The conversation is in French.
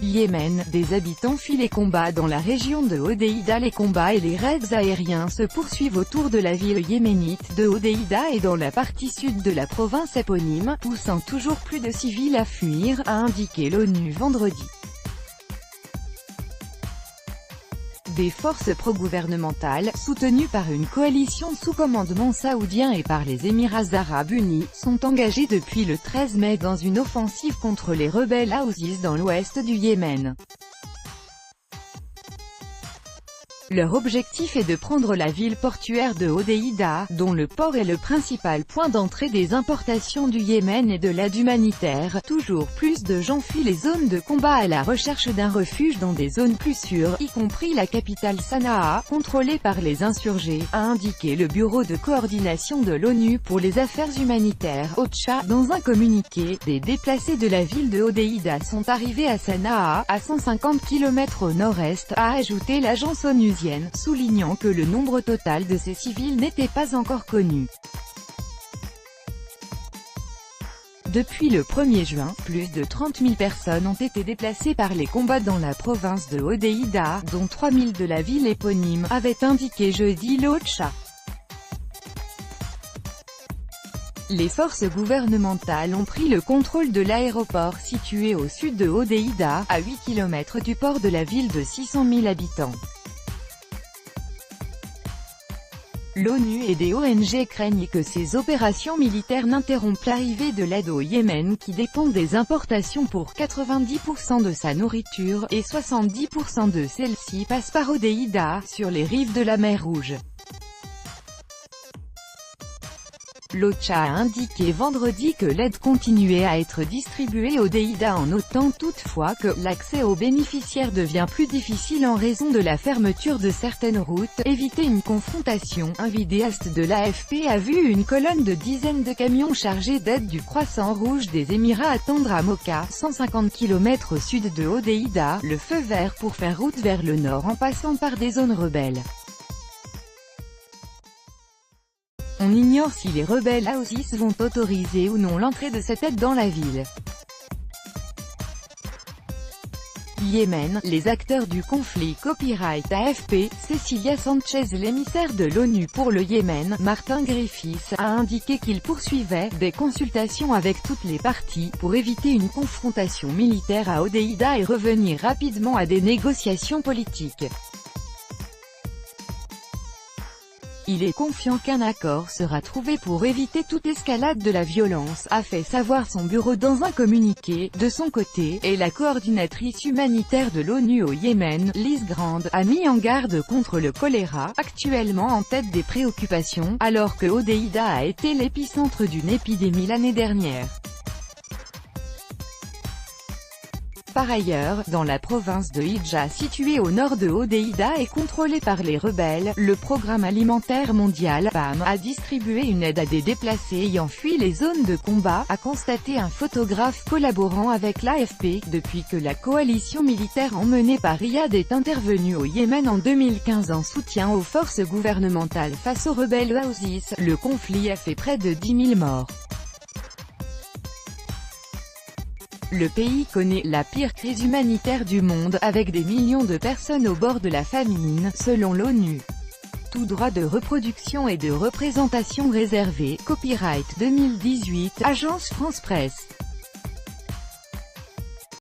Yémen, des habitants fuient les combats dans la région de Hodeïda. Les combats et les raids aériens se poursuivent autour de la ville yéménite de Hodeïda et dans la partie sud de la province éponyme, poussant toujours plus de civils à fuir, a indiqué l'ONU vendredi. Des forces pro-gouvernementales, soutenues par une coalition sous commandement saoudien et par les Émirats arabes unis, sont engagées depuis le 13 mai dans une offensive contre les rebelles Houthis dans l'ouest du Yémen. Leur objectif est de prendre la ville portuaire de Hodeïda, dont le port est le principal point d'entrée des importations du Yémen et de l'aide humanitaire. Toujours plus de gens fuient les zones de combat à la recherche d'un refuge dans des zones plus sûres, y compris la capitale Sanaa, contrôlée par les insurgés, a indiqué le Bureau de coordination de l'ONU pour les affaires humanitaires, OCHA, dans un communiqué. Des déplacés de la ville de Hodeïda sont arrivés à Sanaa, à 150 km au nord-est, a ajouté l'agence onusienne, soulignant que le nombre total de ces civils n'était pas encore connu. Depuis le 1er juin, plus de 30 000 personnes ont été déplacées par les combats dans la province de Hodeïda, dont 3 000 de la ville éponyme, avait indiqué jeudi l'OCHA. Les forces gouvernementales ont pris le contrôle de l'aéroport situé au sud de Hodeïda, à 8 km du port de la ville de 600 000 habitants. L'ONU et des ONG craignent que ces opérations militaires n'interrompent l'arrivée de l'aide au Yémen qui dépend des importations pour 90% de sa nourriture, et 70% de celle-ci passe par Hodeïda, sur les rives de la mer Rouge. L'OCHA a indiqué vendredi que l'aide continuait à être distribuée au Hodeïda en notant toutefois que l'accès aux bénéficiaires devient plus difficile en raison de la fermeture de certaines routes. Éviter une confrontation. Un vidéaste de l'AFP a vu une colonne de dizaines de camions chargés d'aide du Croissant Rouge des Émirats attendre à Mocha, 150 km au sud de Hodeïda, le feu vert pour faire route vers le nord en passant par des zones rebelles. On ignore si les rebelles Houthis vont autoriser ou non l'entrée de cette aide dans la ville. Yémen, les acteurs du conflit. Copyright AFP, Cecilia Sanchez. L'émissaire de l'ONU pour le Yémen, Martin Griffiths, a indiqué qu'il poursuivait des consultations avec toutes les parties, pour éviter une confrontation militaire à Hodeïda et revenir rapidement à des négociations politiques. Il est confiant qu'un accord sera trouvé pour éviter toute escalade de la violence, a fait savoir son bureau dans un communiqué. De son côté, et la coordinatrice humanitaire de l'ONU au Yémen, Liz Grand, a mis en garde contre le choléra, actuellement en tête des préoccupations, alors que Hodeïda a été l'épicentre d'une épidémie l'année dernière. Par ailleurs, dans la province de Hidja située au nord de Hodeïda et contrôlée par les rebelles, le Programme alimentaire mondial (PAM) a distribué une aide à des déplacés ayant fui les zones de combat, a constaté un photographe collaborant avec l'AFP, depuis que la coalition militaire emmenée par Riyad est intervenue au Yémen en 2015 en soutien aux forces gouvernementales face aux rebelles Houthis. Le conflit a fait près de 10 000 morts. Le pays connaît la pire crise humanitaire du monde, avec des millions de personnes au bord de la famine, selon l'ONU. Tout droit de reproduction et de représentation réservé. Copyright 2018, Agence France Presse.